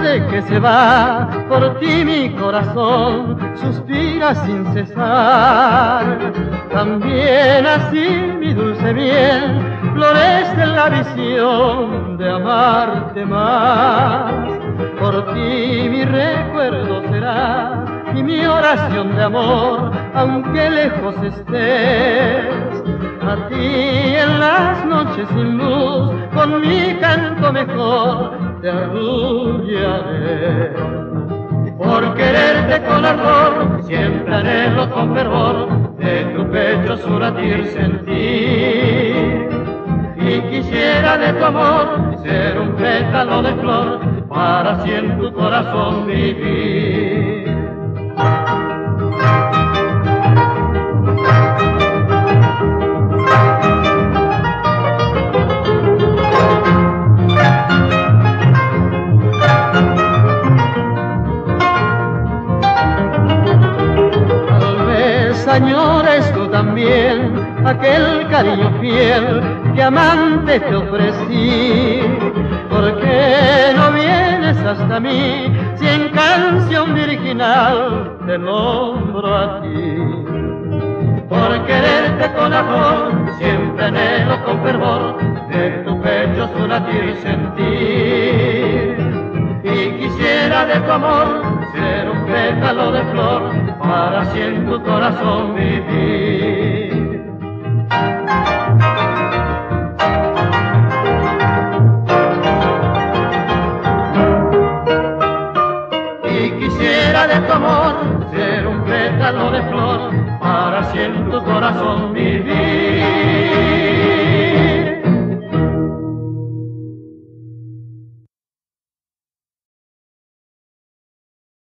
tarde que se va, por ti mi corazón suspira sin cesar. También así, mi dulce bien, florece la visión de amarte más. Por ti mi recuerdo será y mi oración de amor, aunque lejos estés. A ti en las noches sin luz, con mi canto mejor te arrullaré. Por quererte con ardor, siempre anhelo con fervor de tu pecho su latir sentir. Y quisiera de tu amor ser un pétalo de flor para así en tu corazón vivir. Añores tú también aquel cariño fiel que amante te ofrecí. ¿Por qué no vienes hasta mí si en canción virginal te nombro a ti? Por quererte con amor siempre anhelo con fervor de tu pecho su latir sentir. Y quisiera de tu amor ser un pétalo de flor para así en tu corazón vivir. Y quisiera de tu amor ser un pétalo de flor para así en tu corazón vivir.